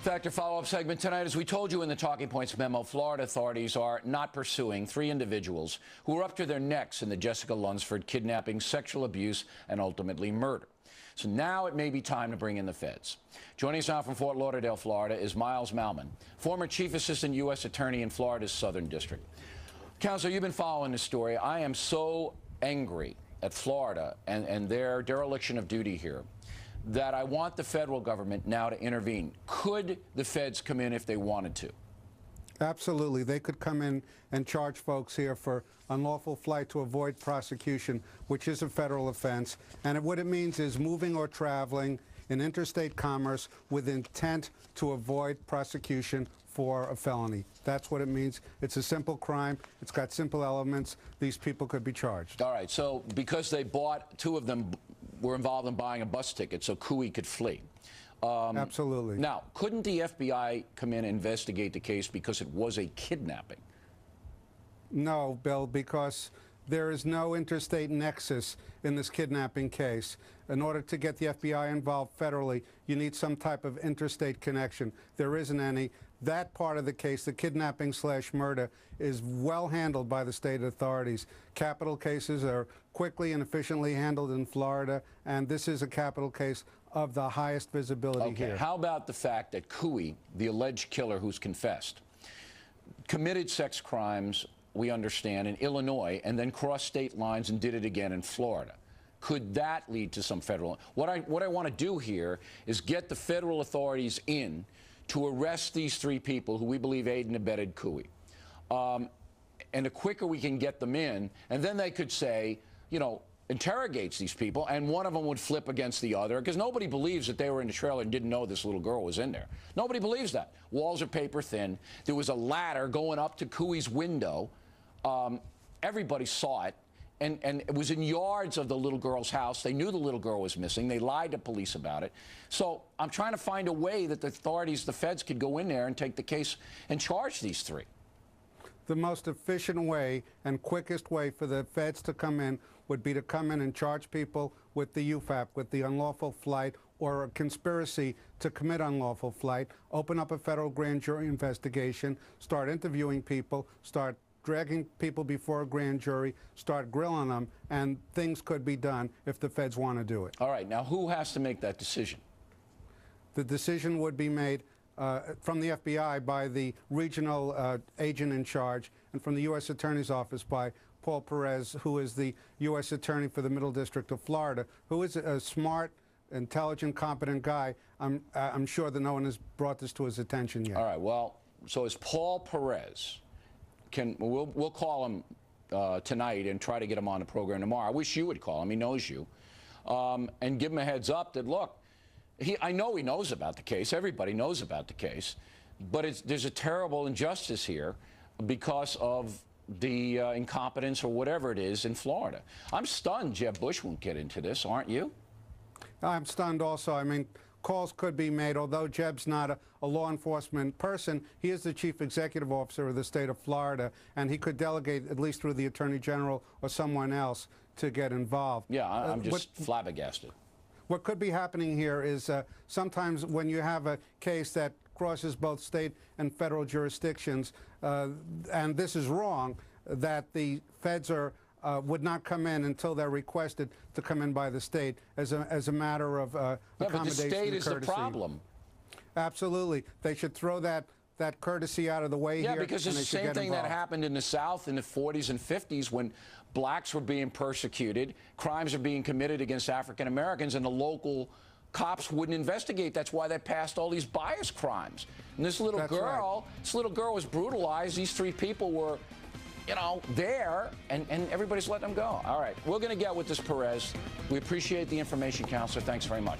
Factor follow-up segment tonight. As we told you in the Talking Points memo, Florida authorities are not pursuing three individuals who were up to their necks in the Jessica Lunsford kidnapping, sexual abuse, and ultimately murder. So now it may be time to bring in the feds. Joining us now from Fort Lauderdale, Florida, is Miles Malman, former Chief Assistant U.S. Attorney in Florida's Southern District. Counselor, you've been following this story. I am so angry at Florida and their dereliction of duty here that I want the federal government now to intervene. Could the feds come in if they wanted to? Absolutely. They could come in and charge folks here for unlawful flight to avoid prosecution, which is a federal offense. And what it means is moving or traveling in interstate commerce with intent to avoid prosecution for a felony. That's what it means. It's a simple crime. It's got simple elements. These people could be charged. All right. So because they bought, two of them were involved in buying a bus ticket so Cooey could flee. Absolutely. Now, couldn't the FBI come in and investigate the case because it was a kidnapping? No, Bill, because there is no interstate nexus in this kidnapping case. In order to get the FBI involved federally, you need some type of interstate connection. There isn't any. That part of the case, the kidnapping/murder, is well handled by the state authorities. Capital cases are quickly and efficiently handled in Florida, and this is a capital case of the highest visibility here. How about the fact that Cooey, the alleged killer who's confessed, committed sex crimes, we understand, in Illinois and then crossed state lines and did it again in Florida? Could that lead to some federal? What I want to do here is get the federal authorities in to arrest these three people who we believe aided and abetted Cooey. And the quicker we can get them in, and then they could say, you know, interrogates these people, and one of them would flip against the other, because nobody believes that they were in the trailer and didn't know this little girl was in there. Nobody believes that. Walls are paper thin. There was a ladder going up to Cooey's window. Everybody saw it, and it was in yards of the little girl's house. They knew the little girl was missing. They lied to police about it. So I'm trying to find a way that the authorities, the feds, could go in there and take the case and charge these three. The most efficient way and quickest way for the feds to come in would be to come in and charge people with the UFAP, with the unlawful flight or a conspiracy to commit unlawful flight, open up a federal grand jury investigation, start interviewing people, start dragging people before a grand jury, start grilling them, and things could be done if the feds want to do it. All right. Now, who has to make that decision? The decision would be made from the FBI by the regional agent in charge, and from the U.S. Attorney's Office by Paul Perez, who is the U.S. Attorney for the Middle District of Florida, who is a smart, intelligent, competent guy. I'm sure that no one has brought this to his attention yet. All right. Well, so it's Paul Perez. We'll call him tonight and try to get him on the program tomorrow. I wish you would call him. He knows you. And give him a heads up that, look, I know he knows about the case. Everybody knows about the case. But there's a terrible injustice here because of the incompetence or whatever it is in Florida. I'm stunned Jeb Bush won't get into this, aren't you? I'm stunned also. I mean, calls could be made. Although Jeb's not a law enforcement person, he is the chief executive officer of the state of Florida, and he could delegate, at least through the attorney general or someone else, to get involved. Yeah, I'm just flabbergasted. What could be happening here is sometimes when you have a case that crosses both state and federal jurisdictions, and this is wrong, that the feds would not come in until they're requested to come in by the state as a matter of accommodation and courtesy. But the state is the problem. Absolutely. They should throw that courtesy out of the way here. Yeah, because it's the same thing that happened in the South in the 40s and 50s when blacks were being persecuted, crimes were being committed against African Americans, and the local cops wouldn't investigate. That's why they passed all these bias crimes. And this little girl was brutalized. These three people were, you know, there, and everybody's letting them go. All right, we're going to get with this Perez. We appreciate the information, Counselor. Thanks very much.